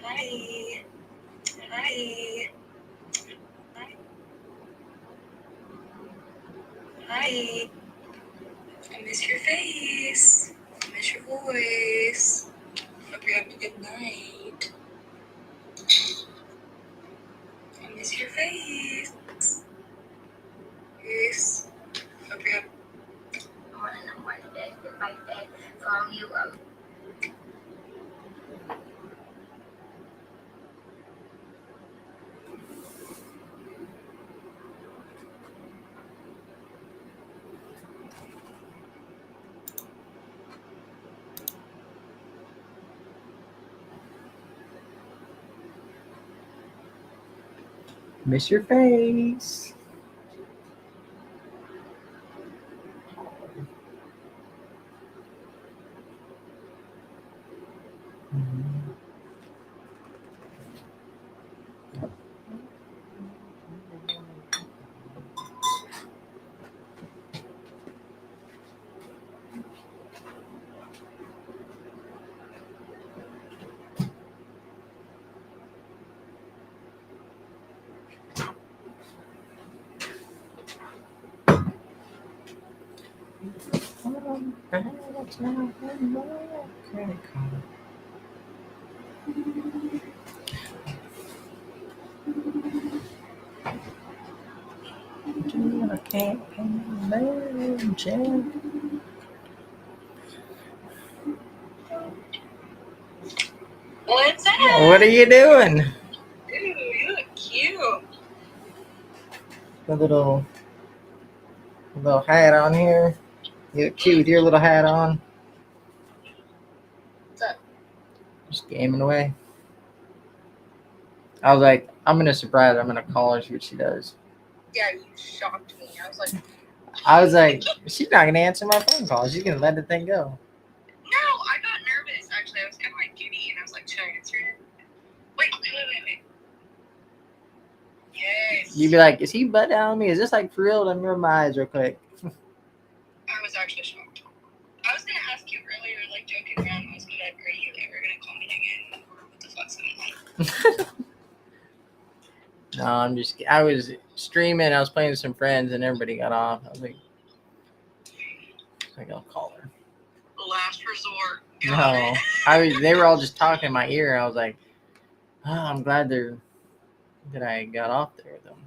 Hi. Hi. Hi. I miss your face. I miss your voice. Hope you're having a good night. I miss your face. Face. Hope you're having. I want to know why today with my bed from you. Miss your face. Credit card. I can't pay my Jack. What's that? What are you doing? Ooh, you look cute. A little hat on here. You look cute with your little hat on. What's up? Just gaming away. I was like, I'm gonna surprise her. I'm gonna call her, see what she does. Yeah, you shocked me. I was like, she's not gonna answer my phone call. She's gonna let the thing go. No, I got nervous. Actually, I was kind of like giddy, and I was like, should I answer it? Wait. Yes. You'd be like, is he butt down me? Is this like for real? Let me rub my eyes real quick. I was actually shocked. I was gonna ask you earlier, like joking around. I was gonna, are you ever gonna call me again? What the fuck's going on? No, I was streaming. I was playing with some friends, and everybody got off. I was like, I'll call her. Last resort. No, they were all just talking in my ear. I was like, oh, I'm glad that I got off there with them.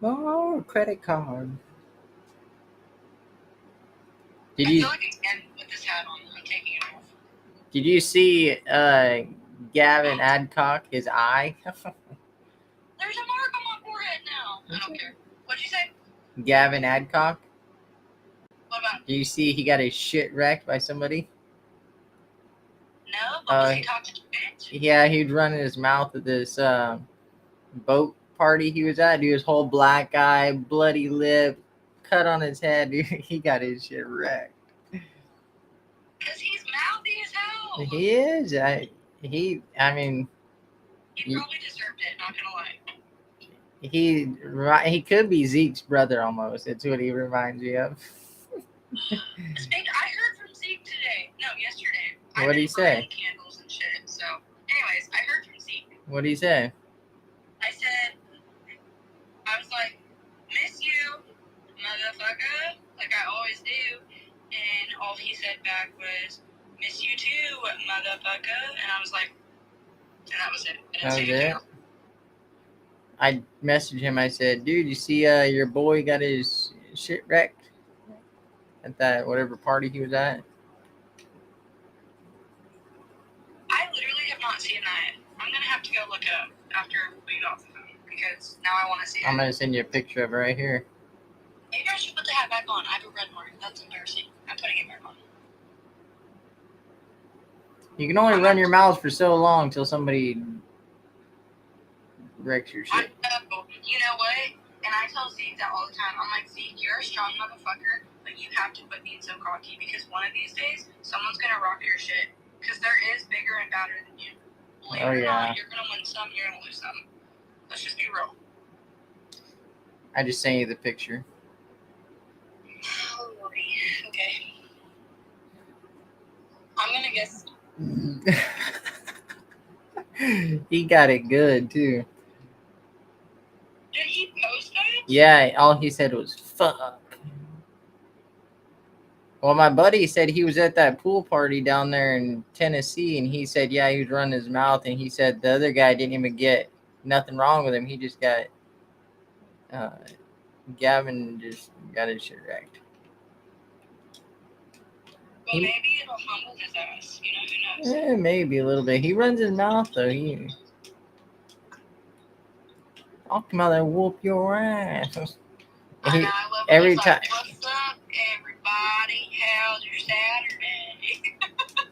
Oh, credit card. I feel like I can with this hat on. I'm taking it off. Did you see Gavin Adcock, his eye? There's a mark on my forehead now. I don't care. What'd you say? Gavin Adcock. What about? Do you see he got his shit wrecked by somebody? No, but was he talking shit? Yeah, he'd run in his mouth at this boat party he was at. Dude, his whole black eye, bloody lip, cut on his head. Dude, he got his shit wrecked. Because he's mouthy as hell. He is. I mean. He probably deserved it, not gonna lie. He could be Zeke's brother almost. It's what he reminds me of. I heard from Zeke today. No, yesterday. What did he say? Candles and shit. So, anyways, I heard from Zeke. What did he say? I was like, miss you, motherfucker, like I always do. And all he said back was, miss you too, motherfucker. And I was like, and that was it. That was it? I messaged him. I said, dude, you see your boy got his shit wrecked at that whatever party he was at? I literally have not seen that. I'm going to have to go look up after we get off the phone because now I want to see it. I'm going to send you a picture of it right here. Maybe I should put the hat back on. I have a red mark. That's embarrassing. I'm putting it back on. You can only run your mouth for so long till somebody wrecks your shit. You know what? And I tell Zeke that all the time. I'm like, Zeke, you're a strong motherfucker, but you have to quit being so cocky because one of these days, someone's going to rock your shit. Because there is bigger and badder than you. Believe it or not, you're going to win some, you're going to lose some. Let's just be real. I just sent you the picture. Oh, Lordy. Okay. I'm going to guess He got it good too. Did he post that? Yeah, all he said was fuck. Well, my buddy said he was at that pool party down there in Tennessee, and he said, yeah, he was running his mouth, and he said the other guy didn't even get nothing wrong with him. He just got, uh, Gavin just got his shit wrecked. Well, maybe it'll humble his ass. You know, who knows? Yeah, maybe a little bit. He runs his mouth, though. I'll come out there and whoop your ass. I know, I love every time. Like, what's up, everybody? How's your Saturday?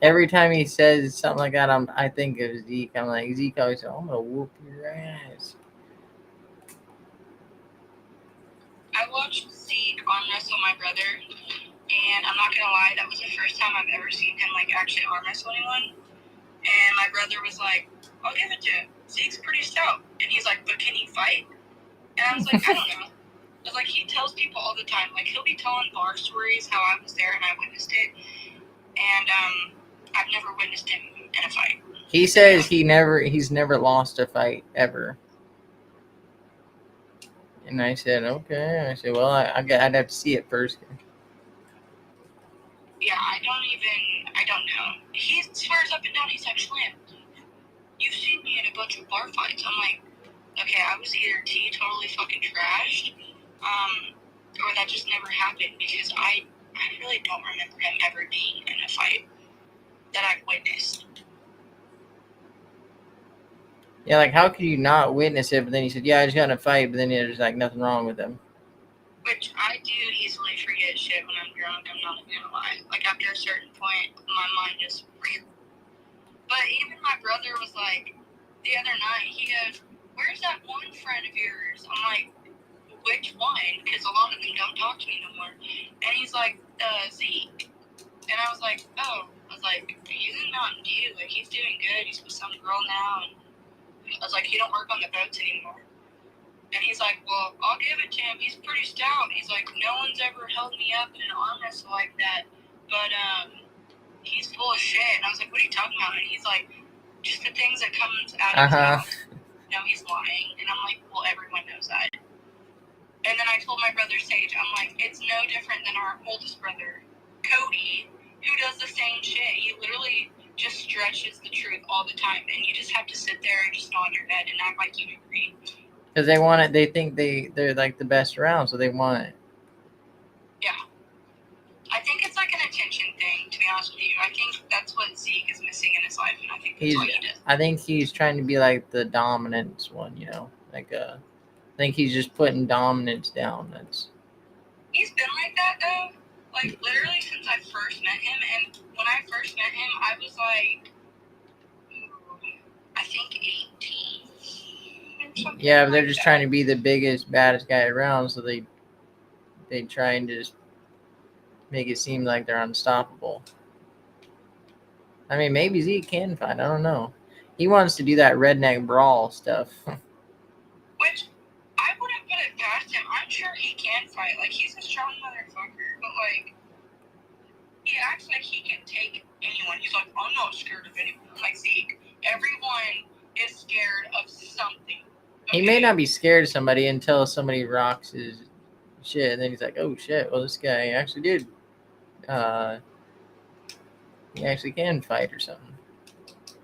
Every time he says something like that, I think of Zeke. I'm like, Zeke always says, I'm gonna whoop your ass. I watched Zeke arm wrestle my brother, and I'm not gonna lie, that was the first time I've ever seen him like actually arm wrestle anyone. And my brother was like, I'll give it to him. Zeke's pretty stout. And he's like, but can he fight? And I was like, I don't know. I was like, he tells people all the time. Like, he'll be telling bar stories how I was there and I witnessed it. And I've never witnessed him in a fight. He says he's never lost a fight ever. And I said, okay. I said, well, I'd have to see it first. Yeah, I don't know. He swears up and down. He's like, Slim, you've seen me in a bunch of bar fights. I'm like, okay, I was either totally fucking trashed, or that just never happened, because I really don't remember him ever being in a fight that I've witnessed. Yeah, like, how could you not witness it? But then he said, yeah, I just got in a fight, but then there's like nothing wrong with him. Which I do easily forget shit when I'm drunk, I'm not even gonna lie. Like, after a certain point, my mind just... But even my brother was like, the other night, he goes, where's that one friend of yours? I'm like, which one? Because a lot of them don't talk to me no more. And he's like, Zeke. And I was like, oh. I was like, he's in Mountain View. Like, he's doing good. He's with some girl now. And I was like, he don't work on the boats anymore. And he's like, well, I'll give it to him. He's pretty stout. He's like, no one's ever held me up in an arm wrestle like that. But he's full of shit. And I was like, what are you talking about? And he's like, just the things that comes out of his mouth. No, he's lying. And I'm like, well, everyone knows that. And then I told my brother Sage, I'm like, it's no different than our oldest brother, Cody, who does the same shit. He literally just stretches the truth all the time. And you just have to sit there and just nod your head and act like you agree. Because they want it. They think they're like the best around, so they want it. Yeah. I think it's like an attention thing, to be honest with you. I think that's what Zeke is missing in his life, and I think that's what he does. I think he's trying to be like the dominance one, you know? Like, I think he's just putting dominance down. He's been like that, though. Like, literally since I first met him, and when I first met him, I was like, I think 18. Yeah, but they're just trying to be the biggest, baddest guy around, so they try and just make it seem like they're unstoppable. I mean, maybe Zeke can fight. I don't know. He wants to do that redneck brawl stuff. Which I wouldn't put it past him. I'm sure he can fight. Like, he's a strong motherfucker, but like, he acts like he can take anyone. He's like, I'm not scared of anyone. I'm like, Zeke, everyone is scared of something. Okay? He may not be scared of somebody until somebody rocks his shit, and then he's like, oh shit, well, this guy actually did. He actually can fight or something.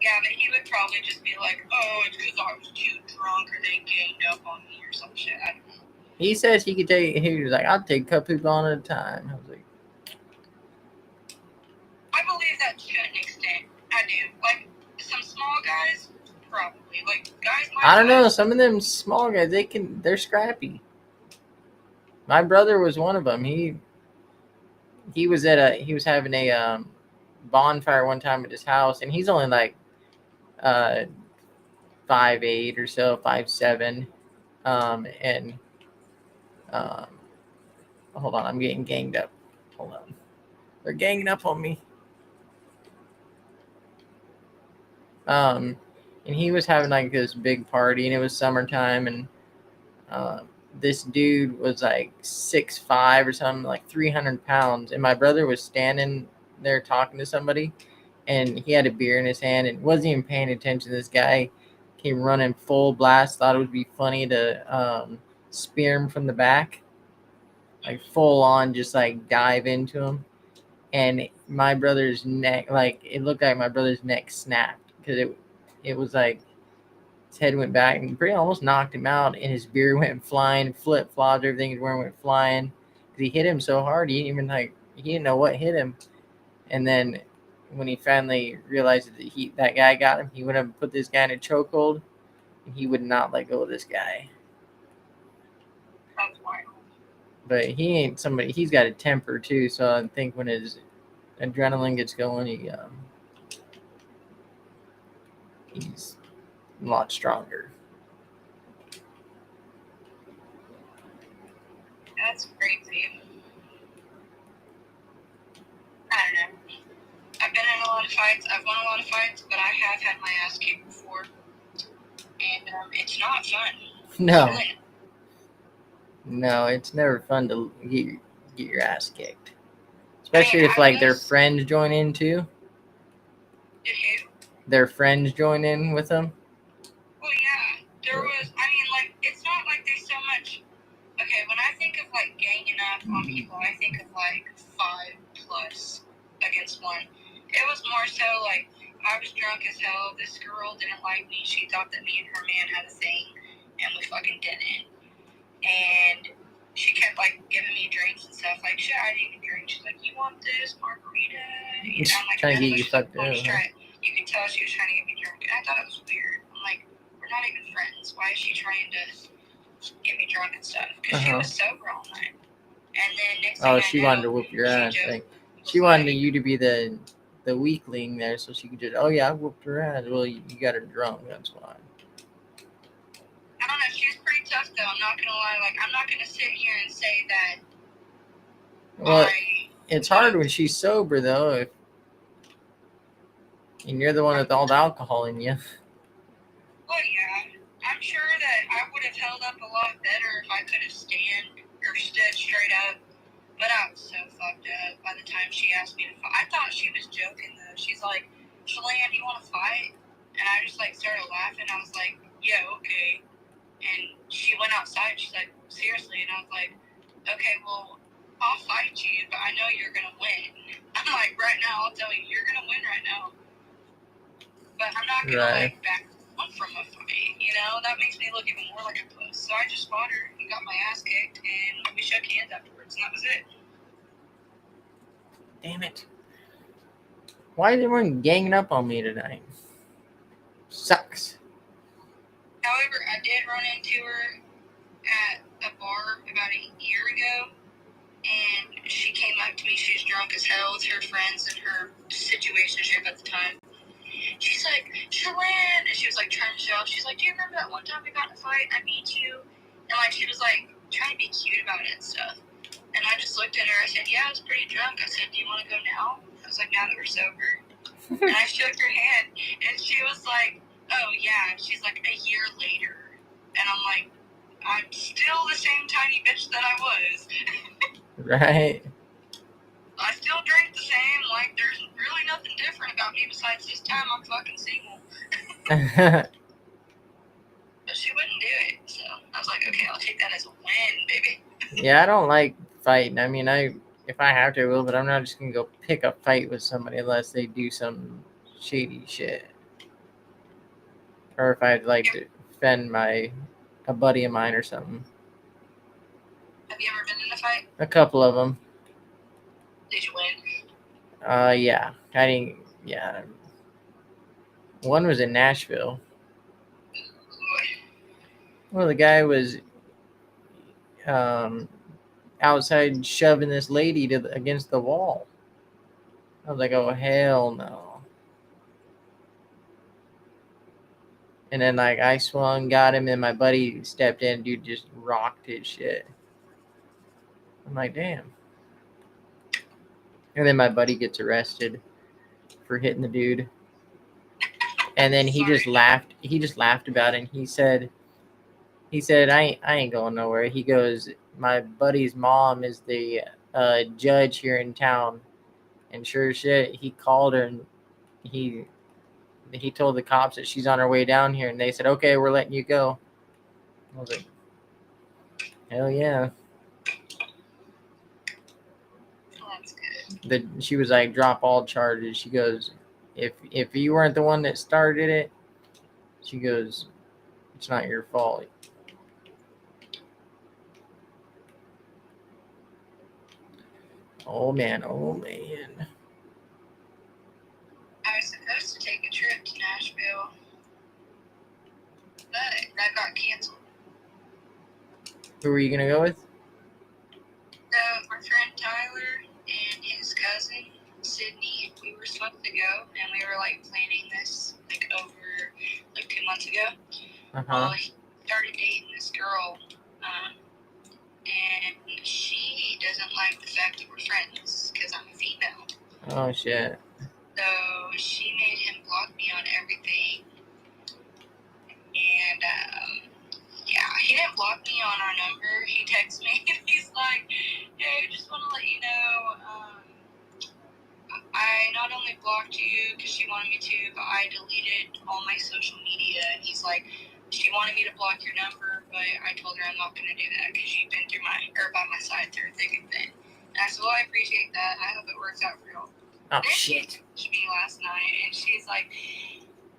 Yeah, but he would probably just be like, oh, it's because I was too drunk or they ganged up on me or some shit. I don't know. He says he could take, he was like, I'll take a couple people on at a time. I was like, I believe that to an extent. I do. Like, some small guys, probably. Like, guys like I don't know, some of them small guys, they're scrappy. My brother was one of them. He was having a bonfire one time at his house, and he's only like 5'8" or so, 5'7", and hold on, I'm getting ganged up. Hold on, they're ganging up on me. And he was having like this big party, and it was summertime, and this dude was like 6'5" or something, like 300 pounds, and my brother was standing there talking to somebody, and he had a beer in his hand and wasn't even paying attention. This guy came running full blast, thought it would be funny to spear him from the back, like full on, just like dive into him. And my brother's neck, like it looked like my brother's neck snapped because it was like his head went back and pretty almost knocked him out, and his beer went flying, flip flopped, everything he was wearing went flying. He hit him so hard he didn't know what hit him. And then when he finally realized that that guy got him, he went up and put this guy in a chokehold, and he would not let go of this guy. That's wild. But he ain't somebody. He's got a temper too, so I think when his adrenaline gets going, he's a lot stronger. That's crazy. I don't know. I've been in a lot of fights. I've won a lot of fights, but I have had my ass kicked before, and it's not fun. No. Really. No, it's never fun to get your ass kicked, especially if like their friends join in too. Did who? Their friends join in with them. Well, yeah, there was. I mean, like, it's not like there's so much. Okay, when I think of like ganging up on people, I think of like 5+ against one. It was more so like I was drunk as hell. This girl didn't like me. She thought that me and her man had a thing, and we fucking didn't. And she kept like giving me drinks and stuff. Like, shit, I didn't even drink. She's like, "You want this margarita?" You know, I'm like, trying to get you fucked up. You could tell she was trying to get me drunk, and I thought it was weird. I'm like, we're not even friends. Why is she trying to get me drunk and stuff? Because she was sober all night. And then next thing she wanted to whoop your ass. Like, she wanted you to be the weakling there, so she could just, oh yeah, I whooped her ass. Well, you got her drunk. That's why. I don't know. She's pretty tough, though. I'm not gonna lie. Like, I'm not gonna sit here and say that. Well, it's hard when she's sober, though. And you're the one with all the alcohol in you. Well, yeah. I'm sure that I would have held up a lot better if I could have stood straight up. But I was so fucked up by the time she asked me to fight. I thought she was joking, though. She's like, "Shalane, do you want to fight?" And I just, like, started laughing. I was like, "Yeah, okay." And she went outside. She's like, "Seriously?" And I was like, "Okay, well, I'll fight you, but I know you're going to win." I'm like, right now, I'll tell you, you're going to win right now. But I'm not going to, like, back from a fight, you know? That makes me look even more like a puss. So I just fought her and got my ass kicked, and we shook hands afterwards, and that was it. Damn it. Why is everyone ganging up on me tonight? Sucks. However, I did run into her at a bar about a year ago, and she came up to me. She was drunk as hell with her friends and her situationship at the time. She's like, "Shalane," and she was like trying to show off. She's like, "Do you remember that one time we got in a fight and I beat you?" And like she was like trying to be cute about it and stuff. And I just looked at her. I said, "Yeah, I was pretty drunk." I said, "Do you want to go now?" I was like, "Now that we're sober." And I shook her hand, and she was like, "Oh yeah." She's like, "A year later," and I'm like, "I'm still the same tiny bitch that I was." Right. I still drink the same. Like, there's really nothing different about me besides this time I'm fucking single. But she wouldn't do it, so I was like, okay, I'll take that as a win, baby. Yeah, I don't like fighting. I mean, if I have to, I will, but I'm not just gonna go pick a fight with somebody unless they do some shady shit. Or if I'd like to defend a buddy of mine or something. Have you ever been in a fight? A couple of them. Did you win? Yeah. I didn't. Yeah. One was in Nashville. Well, the guy was outside shoving this lady against the wall. I was like, oh, hell no. And then, like, I swung, got him, and my buddy stepped in. Dude just rocked his shit. I'm like, damn. And then my buddy gets arrested for hitting the dude. And then he just laughed. He just laughed about it. And he said, I ain't going nowhere. He goes, my buddy's mom is the judge here in town. And sure as shit, he called her and he told the cops that she's on her way down here, and they said, "Okay, we're letting you go." I was like, "Hell yeah!" Well, that's good. She was like, "Drop all charges." She goes, "If you weren't the one that started it," she goes, "it's not your fault." Oh man, oh man. I was supposed to take a trip to Nashville, but that got canceled. Who were you gonna go with? So our friend Tyler and his cousin Sydney, we were supposed to go, and we were like planning this like over like 2 months ago. Well, he started dating this girl, and she doesn't like the fact that we're friends because I'm a female. Oh shit. So she made him block me on everything, and yeah, he didn't block me on our number. He texts me and he's like, "Hey, just want to let you know, I not only blocked you because she wanted me to, but I deleted all my social media." And he's like, "She wanted me to block your number, but I told her I'm not going to do that because you've been by my side through thick and thin." And I said, "Well, I appreciate that. I hope it works out for y'all." Oh then shit. she texted me last night, and she's like,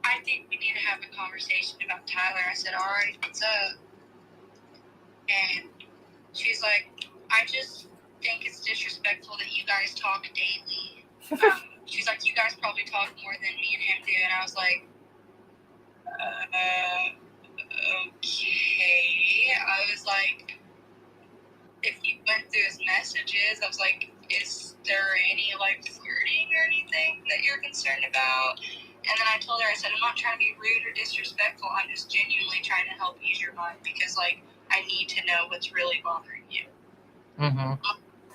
"I think we need to have a conversation about Tyler." I said, "All right, what's up?" And she's like, "I just think it's disrespectful that you guys talk daily." She's like, "You guys probably talk more than me and him do." And I was like, okay. I was like, if you went through his messages, I was like, is there any like flirting or anything that you're concerned about? And then I told her, I said, "I'm not trying to be rude or disrespectful. I'm just genuinely trying to help ease your mind because like I need to know what's really bothering you."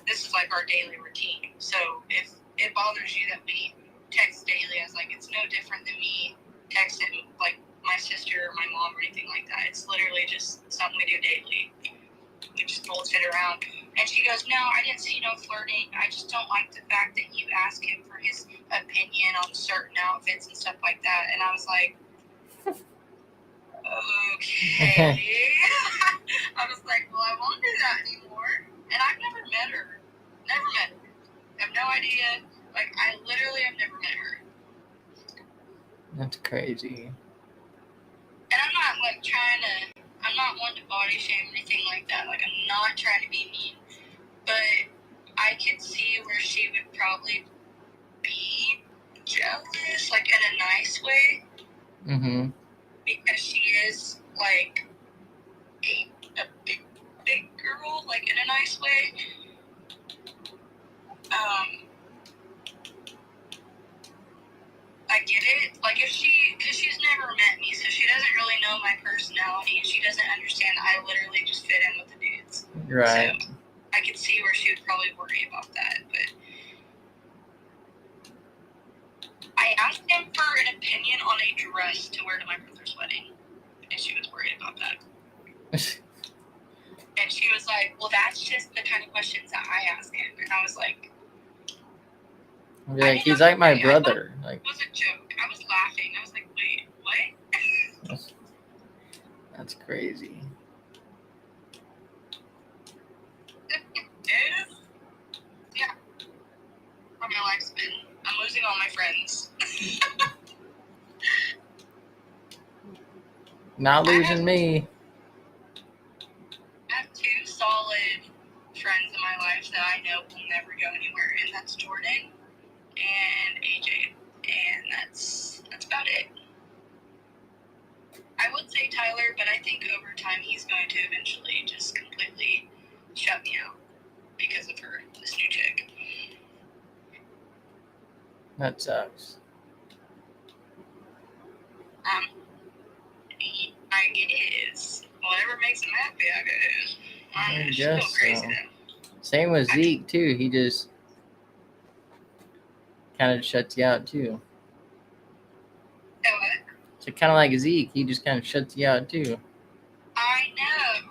This is like our daily routine. So if it bothers you that we text daily, I was like, it's no different than me texting like my sister or my mom or anything like that. It's literally just something we do daily. We just bullshit around. And she goes, "No, I didn't see no flirting. I just don't like the fact that you ask him for his opinion on certain outfits and stuff like that." And I was like, okay. I was like, well, I won't do that anymore. And I've never met her. Never met her. I have no idea. Like, I literally have never met her. That's crazy. And I'm not, like, I'm not one to body shame or anything like that. Like, I'm not trying to be mean. But I could see where she would probably be jealous, like, in a nice way. Because she is, like, a big girl, like, in a nice way. I get it. Like, because she's never met me, so she doesn't really know my personality, and she doesn't understand that I literally just fit in with the dudes. Right. So I could see where she would probably worry about that, but I asked him for an opinion on a dress to wear to my brother's wedding, and she was worried about that. And she was like, "Well, that's just the kind of questions that I ask him." And I was like, he's like my brother. Like, it was a joke. I was laughing. I was like, wait, what? That's crazy. Yeah. How my life's been. I'm losing all my friends. Not losing me. I have 2 solid friends in my life that I know will never go anywhere, and that's Jordan and AJ. And that's about it. I would say Tyler, but I think over time he's going to eventually just completely shut me out because of her, this new chick. That sucks. I guess. Whatever makes him happy, I guess. I She's guess crazy so. though. Same with Zeke too. He just kind of shuts you out too. So what? So kind of like Zeke, he just kind of shuts you out too. I know.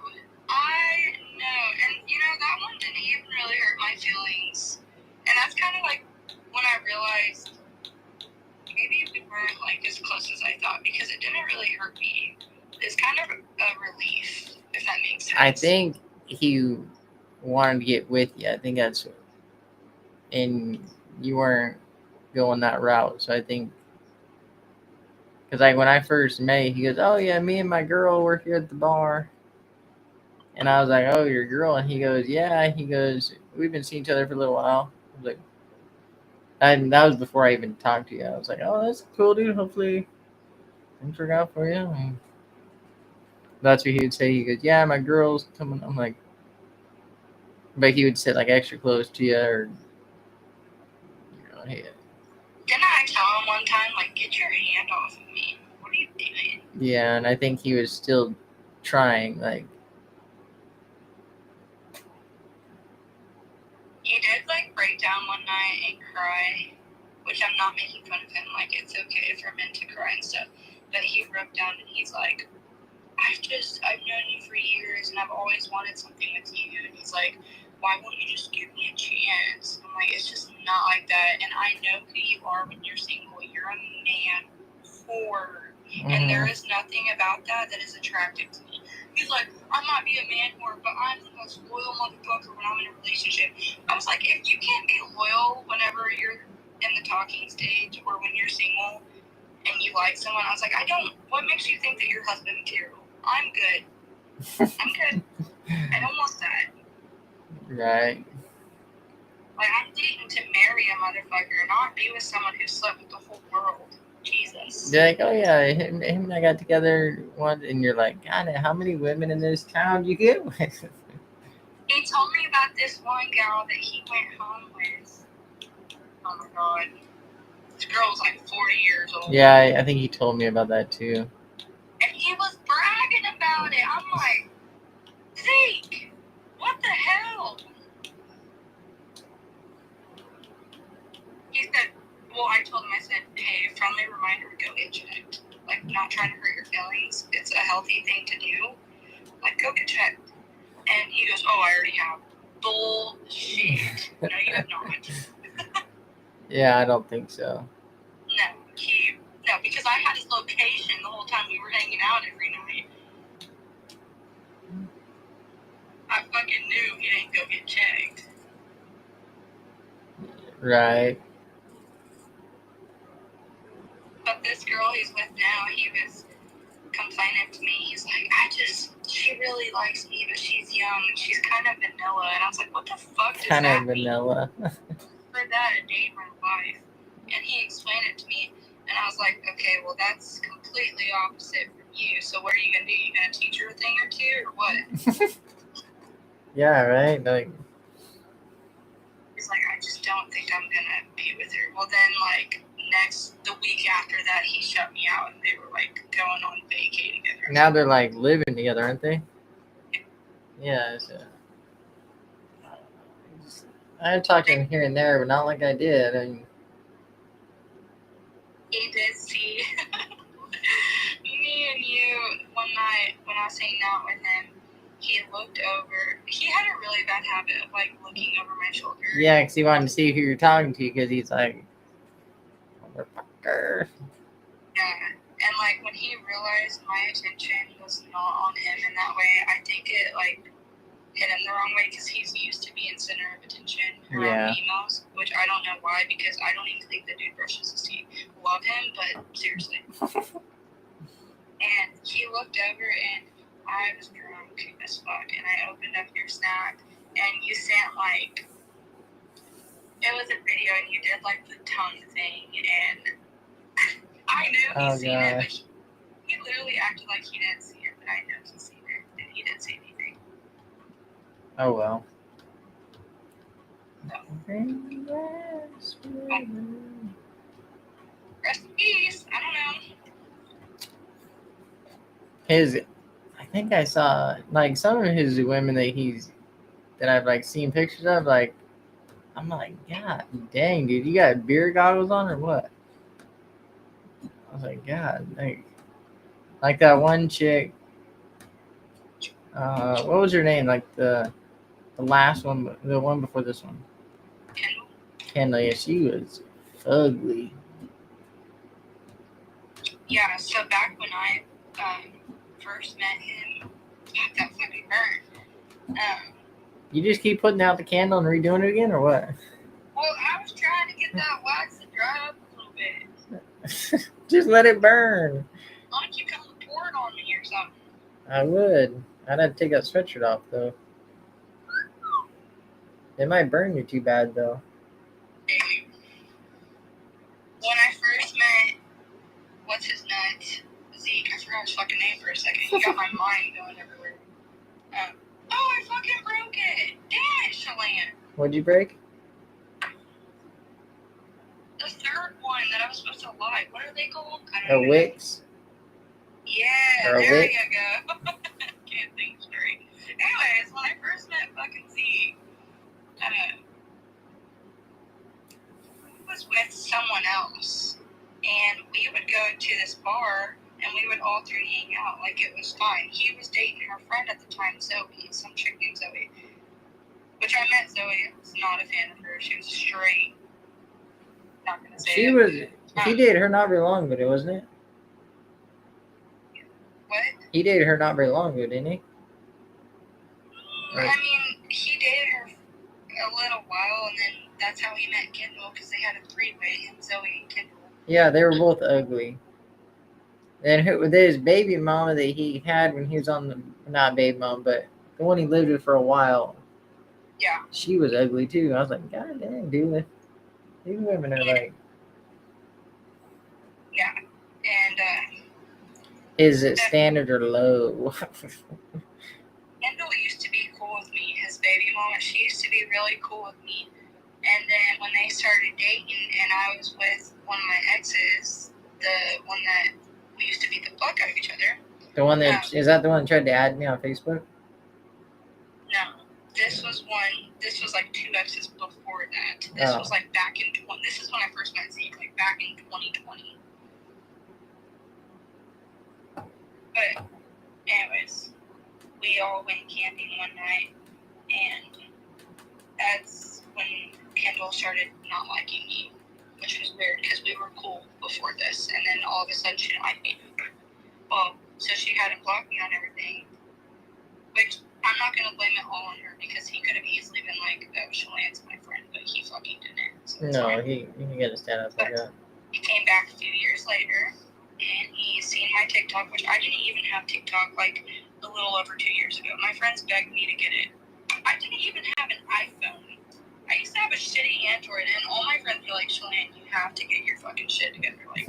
And you know, that one didn't even really hurt my feelings. And that's kind of like when I realized, maybe we weren't like as close as I thought because it didn't really hurt me. It's kind of a relief, if that makes sense. I think he wanted to get with you. I think that's, and you weren't going that route. So I think, because like when I first met, he goes, "Oh yeah, me and my girl were here at the bar," and I was like, "Oh, your girl?" And he goes, "Yeah." He goes, "We've been seeing each other for a little while." I was like, and that was before I even talked to you. I was like, "Oh, that's cool, dude. Hopefully things work out for you." And that's what he would say. He goes, "Yeah, my girl's coming." I'm like, but he would sit like extra close to you, or hey. Didn't I tell him one time, like, get your hand off of me? What are you doing? Yeah, and I think he was still trying, like. He did like break down one night and cry, which I'm not making fun of him. Like, it's okay for men to cry and stuff. But he broke down and he's like, I've known you for years and I've always wanted something with you. And he's like, why won't you just give me a chance? I'm like, it's just not like that. And I know who you are when you're single. You're a man whore. And there is nothing about that is attractive to me. He's like, I might be a man whore, but I'm the most loyal motherfucker when I'm in a relationship. I was like, if you can't be loyal whenever you're in the talking stage or when you're single and you like someone, I was like, what makes you think that your husband material? I'm good. I'm good. I don't want that. Right. Like, I'm dating to marry a motherfucker, not be with someone who slept with the whole world. Jesus. They're like, oh yeah, him and I got together once, and you're like, God, how many women in this town you get with? He told me about this one girl that he went home with. Oh my god. This girl was like 40 years old. Yeah, I think he told me about that too. And he was bragging about it. I'm like, Zeke, what the hell? He said, well, I told him, I said, hey, friendly reminder to go get checked. Like, not trying to hurt your feelings. It's a healthy thing to do. Like, go get checked. And he goes, oh, I already have. Bullshit. No, you have not. Yeah, I don't think so. No, because I had his location the whole time we were hanging out every night. I fucking knew he didn't go get checked. Right. But this girl he's with now, he was complaining to me. He's like, she really likes me, but she's young. She's kind of vanilla. And I was like, what the fuck does kind that of vanilla. mean? For that, a date my wife. And he explained it to me. And I was like, okay, well, that's completely opposite from you. So what are you going to do? You going to teach her a thing or two or what? Yeah, right? Like, he's like, I just don't think I'm going to be with her. Well, then, like, the week after that, he shut me out, and they were, like, going on vacay together. Now they're, like, living together, aren't they? Yeah. I talked to him here and there, but not like I did. I mean, he did see me and you one night when I was hanging out with him. He looked over. He had a really bad habit of, like, looking over my shoulder. Yeah, because he wanted to see who you're talking to, because he's like, motherfucker. Yeah, and, like, when he realized my attention was not on him in that way, I think it, like, hit him the wrong way because he's used to being center of attention around females, which I don't know why, because I don't even think the dude brushes his teeth. Love him, but seriously. And he looked over, and I was drunk as fuck, and I opened up your snap, and you sent, like, it was a video, and you did, like, the tongue thing, and I knew he'd seen it, but he literally acted like he didn't see it, but I know he's seen it, and he didn't say anything. Oh, well. So. Rest in peace. I don't know. I think I saw, like, some of his women that I've, like, seen pictures of, like, I'm like, God dang, dude, you got beer goggles on or what? I was like, God, like that one chick, what was her name? Like the last one, the one before this one. Kendall, yeah, she was ugly. Yeah, so back when I first met him, that fucking burned. You just keep putting out the candle and redoing it again, or what? Well, I was trying to get that wax to dry up a little bit. Just let it burn. Why don't you come pour it on me or something? I would. I'd have to take that sweatshirt off, though. It might burn you too bad, though. When I first met, what's his nut? Zeke. I forgot his fucking name for a second. He got my mind going everywhere. Oh, I fucking broke it. Damn it, Shalane. What'd you break? The third one that I was supposed to light. What are they called? A Wix? Yeah, Or a there wick? you go. Can't think straight. Anyways, when I first met fucking Zeke, I was with someone else, and we would go to this bar, and we would all three hang out like it was fine. He was dating her friend at the time, Zoe, some chick named Zoe, which I met Zoe. I was not a fan of her. She was straight. Not gonna say She it. was. He dated her not very long ago, wasn't it? What? He dated her not very long ago, didn't he? I mean, he dated her a little while, and then that's how he met Kendall, because they had a three-way, him, Zoe, and Kendall. Yeah, they were both ugly. And his baby mama that he had when he was on the, not baby mom, but the one he lived with for a while. Yeah. She was ugly too. I was like, God dang, dude. These women are like. Yeah. And, Is it standard or low? Kendall used to be cool with me, his baby mama. She used to be really cool with me. And then when they started dating, and I was with one of my exes, the one that we used to beat the fuck out of each other. The one that is that the one that tried to add me on Facebook? No, this was one. This was like 2 exes before that. This was like back in This is when I first met Zeke, like back in 2020. But anyways, we all went camping one night, and that's when Kendall started not liking me, which was weird because we were cool before this, and then all of a sudden she didn't like me. Well, so she had him block me on everything, which I'm not going to blame it all on her, because he could have easily been like, oh, Shalane's my friend, but he fucking didn't. So no, he got to stand up like that. He came back a few years later, and he's seen my TikTok, which I didn't even have TikTok like a little over 2 years ago. My friends begged me to get it. I didn't even have an iPhone. I used to have a shitty Android, and all my friends were like, Shalane, you have to get your fucking shit together. Like,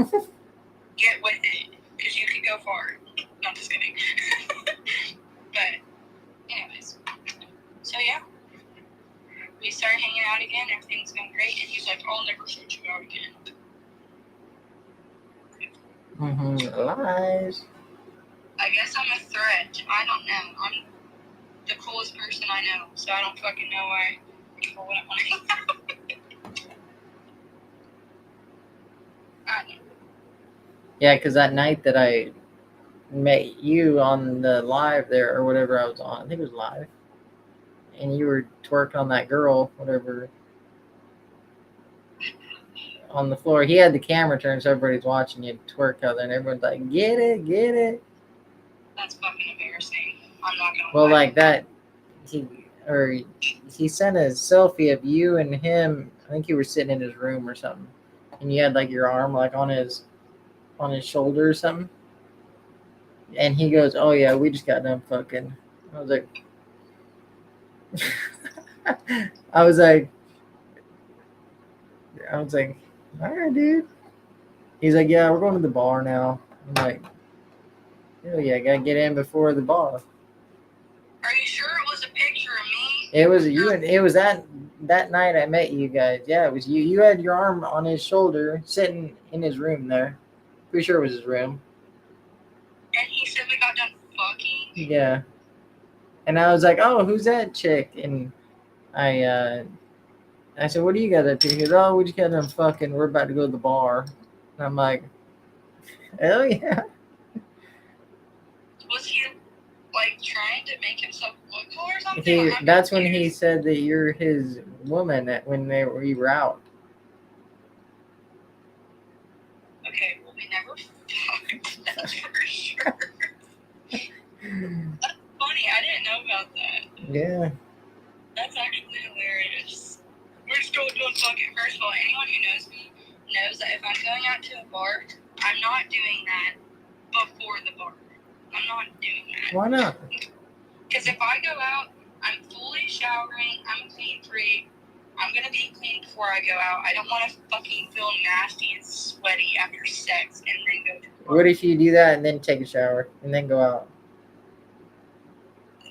get with it, because you could go far. No, I'm just kidding. But, anyways. So, yeah. We started hanging out again. Everything's going great. And he's like, I'll never shut you out again. Lies. I guess I'm a threat. I don't know. I'm the coolest person I know, so I don't fucking know why people wouldn't want to hang out. I don't know. Yeah, because that night that I met you on the live there, or whatever I was on, I think it was live, and you were twerking on that girl, whatever, on the floor. He had the camera turned so everybody's watching you twerk out there, and everyone's like, get it, get it. That's fucking embarrassing. I'm not gonna Well, lie. like that, he sent a selfie of you and him. I think you were sitting in his room or something, and you had like your arm like on his shoulder or something. And he goes, "Oh yeah, we just got done fucking." I was like, I was like, all right, dude. He's like, yeah, we're going to the bar now. I'm like, hell yeah, gotta get in before the bar. Are you sure it was a picture of me? It was you, and it was that night I met you guys. Yeah, it was you. You had your arm on his shoulder, sitting in his room there. Pretty sure it was his room. And he said we got done fucking? Yeah. And I was like, oh, who's that chick? And I said, what do you guys up to? He goes, oh, we just got done fucking. We're about to go to the bar. And I'm like, hell yeah. Was he like trying to make himself look cool or something? That's when he said that you're his woman when we were out. Okay, well, we never fucked. That's funny. I didn't know about that. Yeah. That's actually hilarious. We're just going to fuck it. First of all, anyone who knows me knows that if I'm going out to a bar, I'm not doing that before the bar. I'm not doing that. Why not? Because if I go out, I'm fully showering, I'm a clean freak, I'm going to be clean before I go out. I don't want to fucking feel nasty and sweaty after sex and then go to the bar. What if you do that and then take a shower and then go out?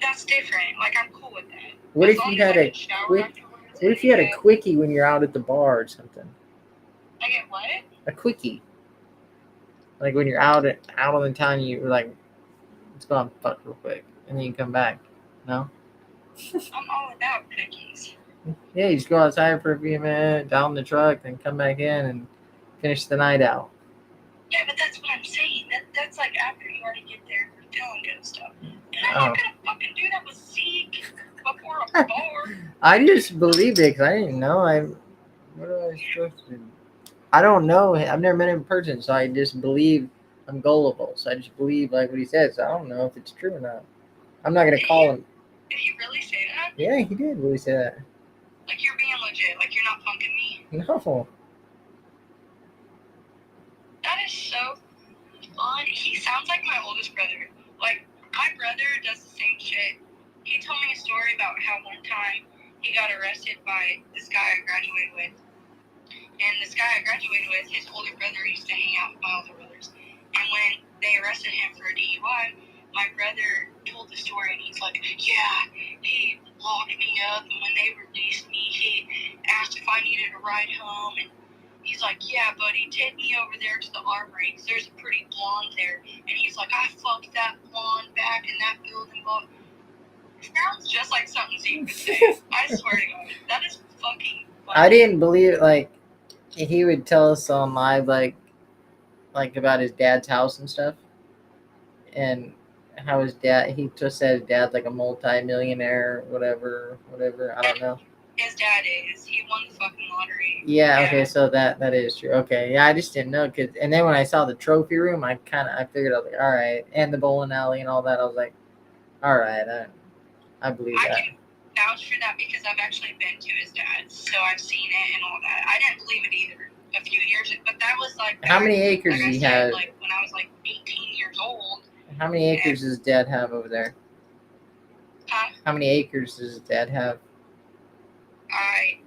That's different. Like, I'm cool with that. What As if long you as had I a can shower quick? afterwards What if you had a quickie when you're out at the bar or something? I get what? A quickie. Like when you're out on the town, you're like, let's go and fuck real quick, and then you come back. No. I'm all about cookies. Yeah, you just go outside for a few minutes, down the truck, then come back in and finish the night out. Yeah, but that's what I'm saying. That's like after you already get there for feeling good stuff. And I'm Oh. not gonna fucking do that with Zeke before a bar. I just believed it because I didn't know. What am I supposed to do? I don't know. I've never met him in person, so I just believe I'm gullible. So I just believe like what he says. I don't know if it's true or not. I'm not gonna call him. Did he really say that? Yeah, he did really say that. Like you're being legit. Like you're not punking me. No. That is so fun. He sounds like my oldest brother. Like my brother does the same shit. He told me a story about how one time he got arrested by this guy I graduated with. And this guy I graduated with, his older brother used to hang out with my older brothers. And when they arrested him for a DUI, my brother told the story and he's like, yeah, he locked me up and when they released me, he asked if I needed a ride home and he's like, yeah, buddy, take me over there to the armory because there's a pretty blonde there. And he's like, I fucked that blonde back in that building. It sounds just like something Zeke would say. I swear to God, that is fucking funny. I didn't believe like he would tell us on live like about his dad's house and stuff, and how his dad. He just said his dad's like a multi-millionaire, whatever. I don't know. His dad is. He won the fucking lottery. Yeah. Okay. So that is true. Okay. Yeah. I just didn't know and then when I saw the trophy room, I figured I was like, all right, and the bowling alley and all that, I was like, all right, I believe that. I can vouch for that because I've actually been to his dad's, so I've seen it and all that. I didn't believe it either a few years ago, but that was like how many acres like does he said, have? Like when I was like 18 years old. How many acres does his dad have over there? Huh? How many acres does his dad have? I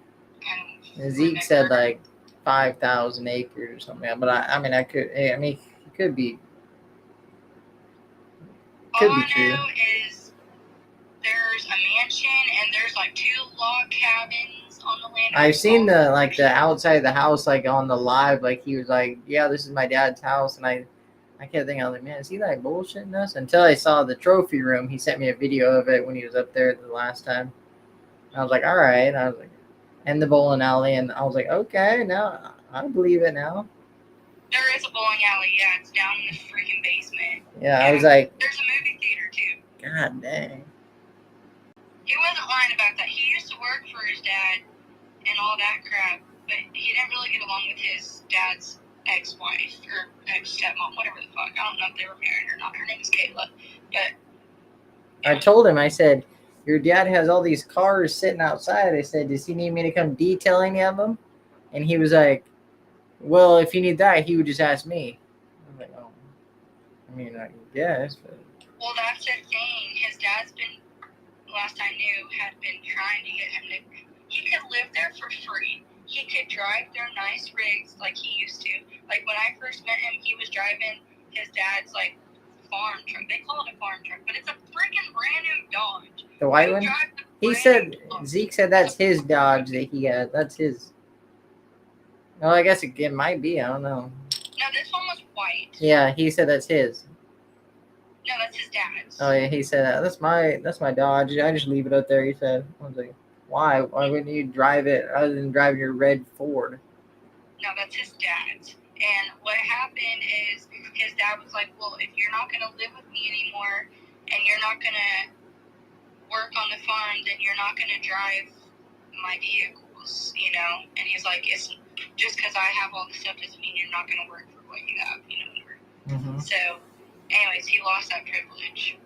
don't Zeke said like 5,000 acres or something. But he could be. All I know is there's a mansion and there's like 2 log cabins on the land. I've seen the outside of the house, like on the live, like he was like, yeah, this is my dad's house. And I kept thinking, I was like, man, is he like bullshitting us? Until I saw the trophy room. He sent me a video of it when he was up there the last time. I was like, all right. I was like, and the bowling alley. And I was like, okay, now I believe it now. There is a bowling alley, yeah. It's down in the freaking basement. Yeah, I was like, there's a movie theater too. God dang. He wasn't lying about that. He used to work for his dad and all that crap, but he didn't really get along with his dad's ex-wife or ex-stepmom, whatever the fuck. I don't know if they were married or not. Her name is Kayla. But I told him, I said, your dad has all these cars sitting outside. I said, does he need me to come detail any of them? And he was like, well, if he need that, he would just ask me. I was like, oh, I mean, I guess. But... Well, that's the thing. His dad's been, last I knew, had been trying to get him to, he could live there for free. He could drive their nice rigs like he used to. Like when I first met him, he was driving his dad's like farm truck. They call it a farm truck, but it's a freaking brand new Dodge. The white one? He said, Zeke said that's his Dodge that he had. That's his. Well, I guess it might be. I don't know. No, this one was white. Yeah, he said that's his. No, that's his dad's. Oh yeah, he said that's my Dodge. I just leave it up there. He said. I was like, why? Why wouldn't you drive it other than driving your red Ford? No, that's his dad's. And what happened is his dad was like, well, if you're not going to live with me anymore and you're not going to work on the farm, then you're not going to drive my vehicles, you know? And he's like, it's just because I have all this stuff doesn't mean you're not going to work for what you have, you know, whatever. Mm-hmm. So, anyways, he lost that privilege.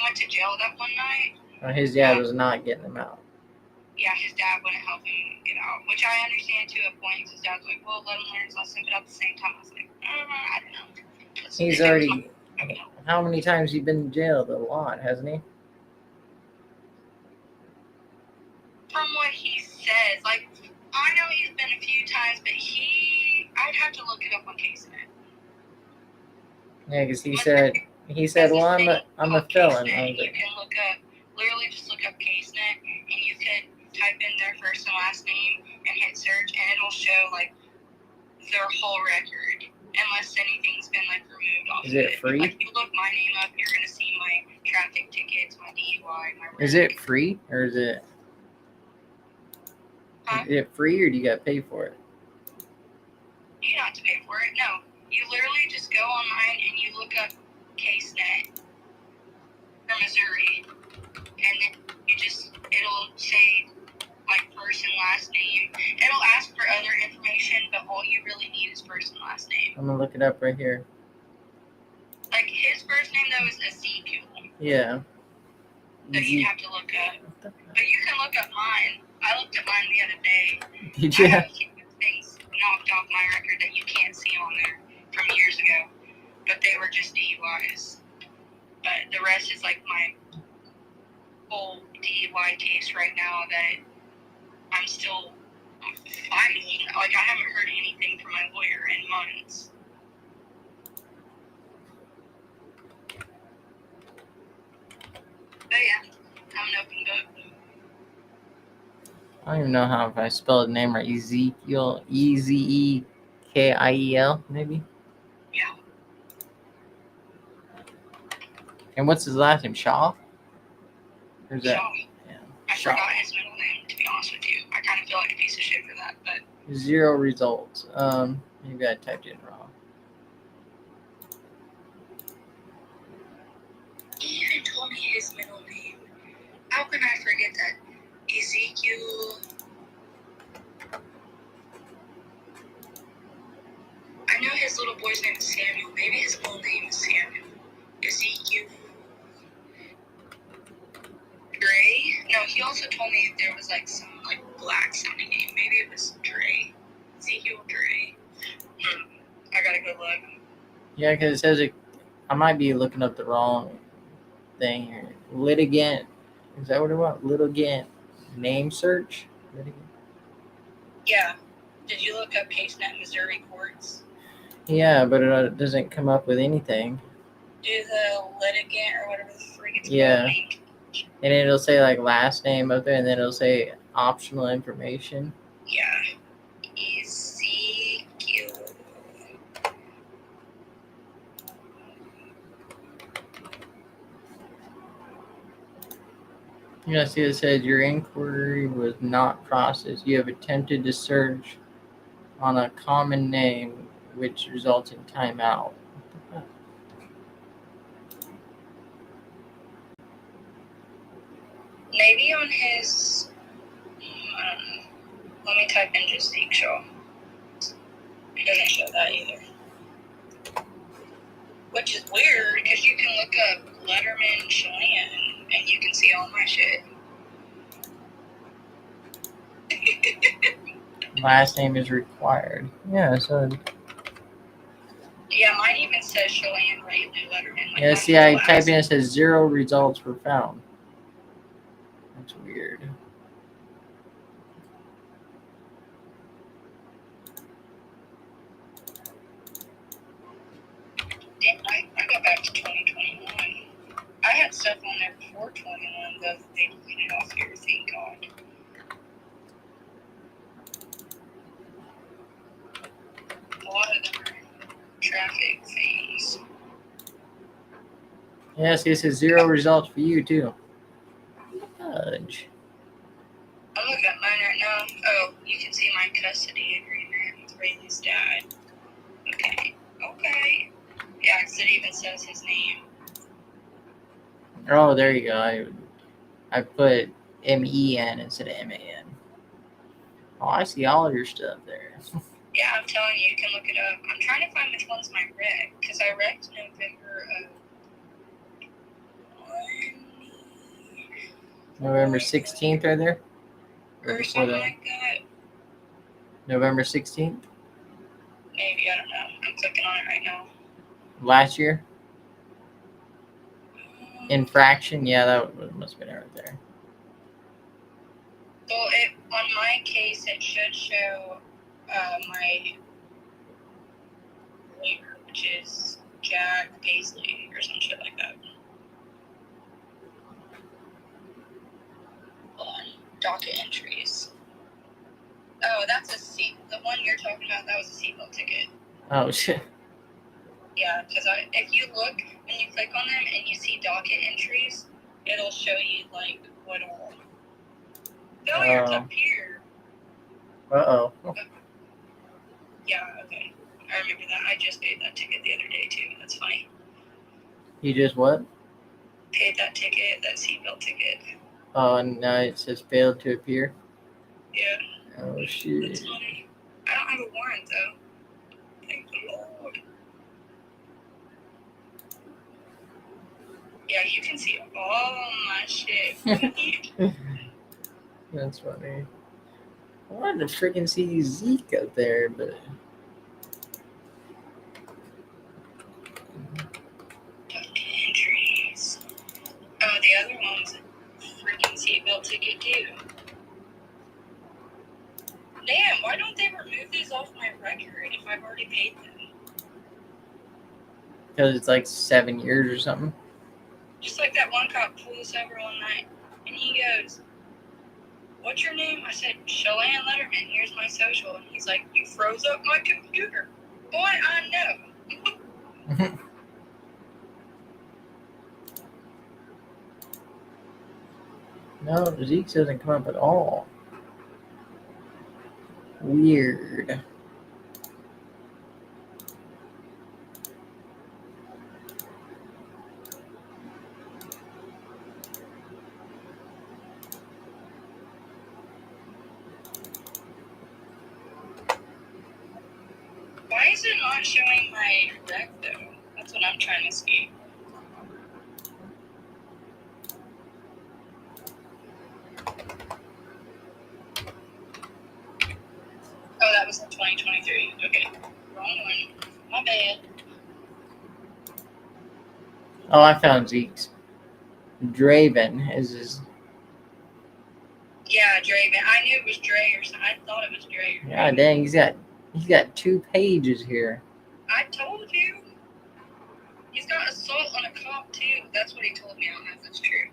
went to jail that one night. His dad was not getting him out. Yeah, his dad wouldn't help him get out, which I understand to a point. His dad's like, well, let him learn his lesson, but at the same time, I was like, I don't know. He's already, how many times he been in jail? A lot, hasn't he? From what he says, like, I know he's been a few times, but I'd have to look it up on CaseNet. Yeah, because he said, well, I'm a felon. You can look up, literally just look up CaseNet, and you can type in their first and last name and hit search, and it'll show, like, their whole record, unless anything's been, like, removed off of it. Is it free? Like, if you look my name up, you're going to see my traffic tickets, my DUI, my record. Is it free, or is it... Huh? Is it free, or do you got to pay for it? You don't have to pay for it, no. You literally just go online and you look up CaseNet for Missouri, and then it'll say, like, first and last name. It'll ask for other information, but all you really need is first and last name. I'm going to look it up right here. Like, his first name, though, is Ezekiel. Yeah. That you'd have to look up. But you can look up mine. I looked at mine the other day. Did you? I have a few things knocked off my record that you can't see on there from years ago. But they were just DUIs. But the rest is like my whole DUI case right now that I'm still fighting. Like, I haven't heard anything from my lawyer in months. But yeah, I'm an open book. I don't even know how if I spelled the name right. Ezekiel, Ezekiel, maybe. Yeah. And what's his last name? Shaw? Or is that? Shaw. Yeah. I forgot his middle name, to be honest with you. I kind of feel like a piece of shit for that, but 0 results. Maybe I typed it wrong. He even told me his middle name. How can I forget that? Ezekiel. I know his little boy's name is Samuel. Maybe his middle name is Samuel. Ezekiel. Dre? No, he also told me there was like some like black sounding name. Maybe it was Dre. Ezekiel Dre. I gotta go look. Yeah, because it says I might be looking up the wrong thing here. Litigant. Is that what it was? Litigant name search? Litigant. Yeah. Did you look up CaseNet Missouri courts? Yeah, but it doesn't come up with anything. Do the litigant or whatever the freak it's Yeah. called. And it'll say like last name up there, and then it'll say optional information. Yeah. Ezekiel. Yeah, see, it says your inquiry was not processed. You have attempted to search on a common name, which results in timeout. Maybe on his. I don't know. Let me type in just Ezekiel. It doesn't show that either. Which is weird because you can look up Letterman Chelan and you can see all my shit. Last name is required. Yeah, so. Yeah, mine even says Chelan right in Letterman. Like, Yeah, see, I type in, it says 0 results were found. That's weird. I go back to 2021. I had stuff on there before 21, though they deleted off here, thank God. A lot of them are traffic things. Yeah, see, it says 0 results for you, too. Fudge. I'm looking at mine right now. Oh, you can see my custody agreement with Rayleigh's dad. Okay. Yeah, because it even says his name. Oh, there you go. I put MEN instead of MAN. Oh, I see all of your stuff there. Yeah, I'm telling you, you can look it up. I'm trying to find which one's my wreck, because I wrecked November of 1. November 16th, right there? Or before something that? like that. November 16th? Maybe, I don't know. I'm clicking on it right now. Last year? Infraction? Yeah, that must have been right there. Well, on my case, it should show my lawyer, which is Jack Paisley or some shit like that. Hold on. Docket entries. Oh, that's a seat. The one you're talking about, that was a seatbelt ticket. Oh, shit. Yeah, because if you look and you click on them and you see docket entries, it'll show you, like, what all. Failure to appear. Uh-oh. Yeah, okay. I remember that. I just paid that ticket the other day, too. That's funny. You just what? Paid that ticket, that seatbelt ticket. Oh, and now it says failed to appear? Yeah. Oh, shit. That's funny. I don't have a warrant, though. Thank the Lord. Yeah, you can see all my shit. That's funny. I wanted to freaking see Zeke up there, but... Entries. Oh, the other one's a freaking seatbelt ticket, too. Damn, why don't they remove these off my record if I've already paid them? Because it's like 7 years or something. Just like that one cop pulled us over one night, and he goes, "What's your name?" I said, "Shalane Letterman, here's my social." And he's like, "You froze up my computer." Boy, I know. No, Zeke doesn't come up at all. Weird. Why is it not showing my rec, though? That's what I'm trying to see. Oh, that was in 2023. Okay. Wrong one. My bad. Oh, I found Zeke's. Draven is his... Yeah, Dre. I knew it was Dre or something. I thought it was Dre. Yeah, dang, he's got 2 pages here. I told you. He's got assault on a cop, too. That's what he told me. I don't know if that's true.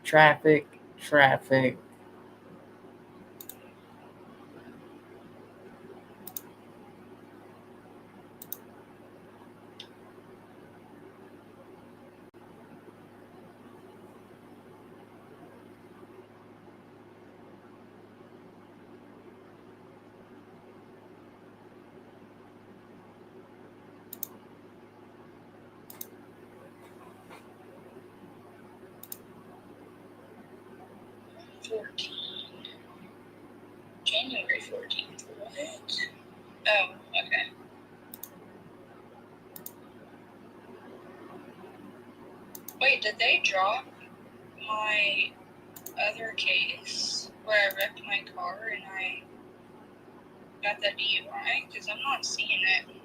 Traffic. 14. January 14th. What? Oh, okay. Wait, did they drop my other case where I wrecked my car and I got that DUI? Because I'm not seeing it.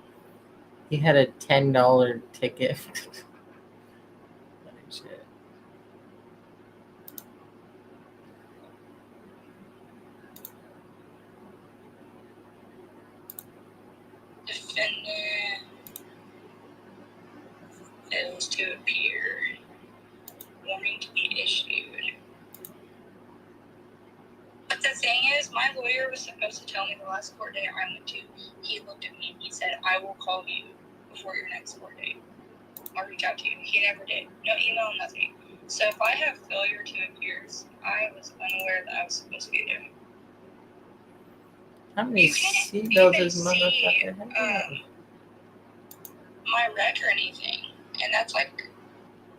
He had a $10 ticket. Shit. Defendant fails to appear. Warning to be issued. But the thing is, my lawyer was supposed to tell me the last court date I went to. He looked at me and he said, "I will call you before your next court date. I'll reach out to you." He never did. No email, nothing. So if I have failure to appear, I was unaware that I was supposed to be doing. How many seatbelts does motherfucker have? My rec or anything. And that's like,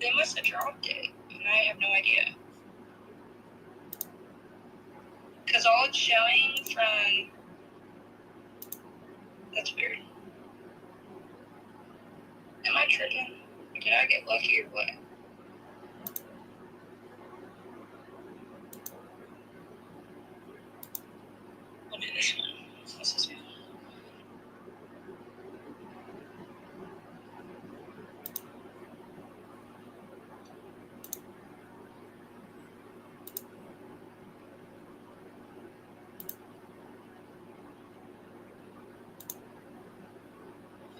they must have dropped it. And I have no idea. Because all it's showing from That's weird. Am I tripping? Did I get lucky or what? We'll do this one. What's this one?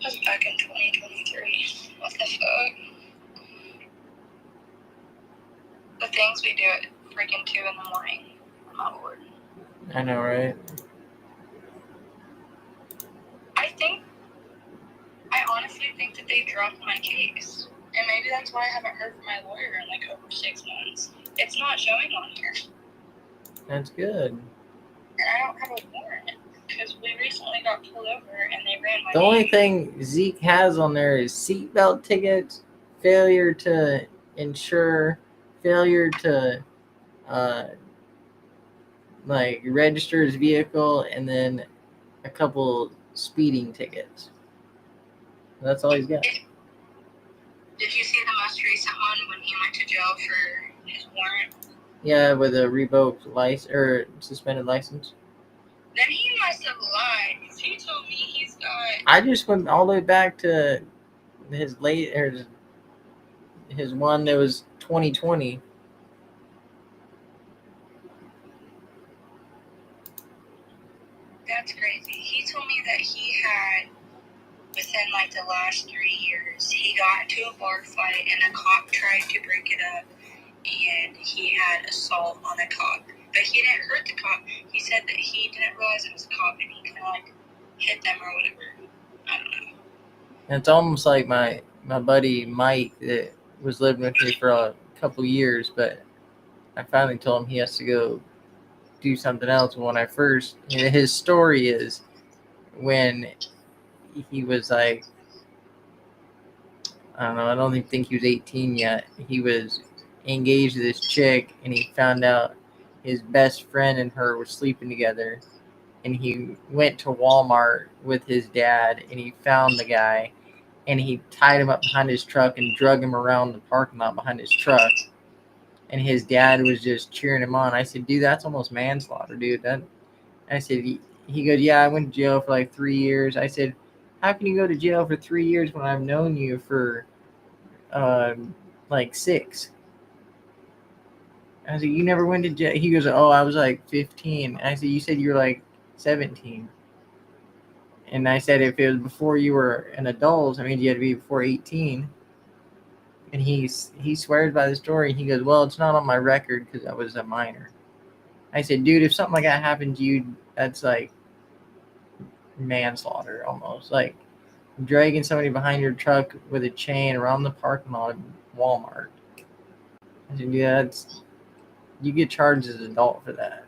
That was back in 2023. What the fuck? The things we do at freaking 2 in the morning. Oh my lord. I know, right? I honestly think that they dropped my case. And maybe that's why I haven't heard from my lawyer in like over 6 months. It's not showing on here. That's good. And I don't have a warrant because we recently got pulled over and they ran my The only thing Zeke has on there is seatbelt tickets, failure to insure, failure to like register his vehicle, and then a couple speeding tickets. That's all he's got. Did you see the most recent one when he went to jail for his warrant? Yeah, with a revoked license or suspended license. Then he must have lied because he told me he's got. I just went all the way back to his his one that was 2020. That's crazy. He told me that he had, within like the last 3 years, he got into a bar fight and a cop tried to break it up, and he had assault on a cop. But he didn't hurt the cop. He said that he didn't realize it was a cop and he kind of like hit them or whatever. I don't know. And it's almost like my buddy Mike that was living with me for a couple years, but I finally told him he has to go do something else. When I first, his story is when he was like, I don't know, I don't even think he was 18 yet. He was engaged to this chick, and he found out his best friend and her were sleeping together. And he went to Walmart with his dad, and he found the guy, and he tied him up behind his truck and drug him around the parking lot behind his truck. And his dad was just cheering him on. I said, dude, that's almost manslaughter, dude. I said, he goes, yeah, I went to jail for like 3 years. I said, how can you go to jail for 3 years when I've known you for like 6? I said, you never went to jail? He goes, oh, I was like 15. I said, you said you were like 17. And I said, if it was before you were an adult, I mean, you had to be before 18. And he swears by the story. He goes, well, it's not on my record because I was a minor. I said, dude, if something like that happened to you, that's like manslaughter almost. Like dragging somebody behind your truck with a chain around the parking lot of Walmart. I said, yeah, you get charged as an adult for that.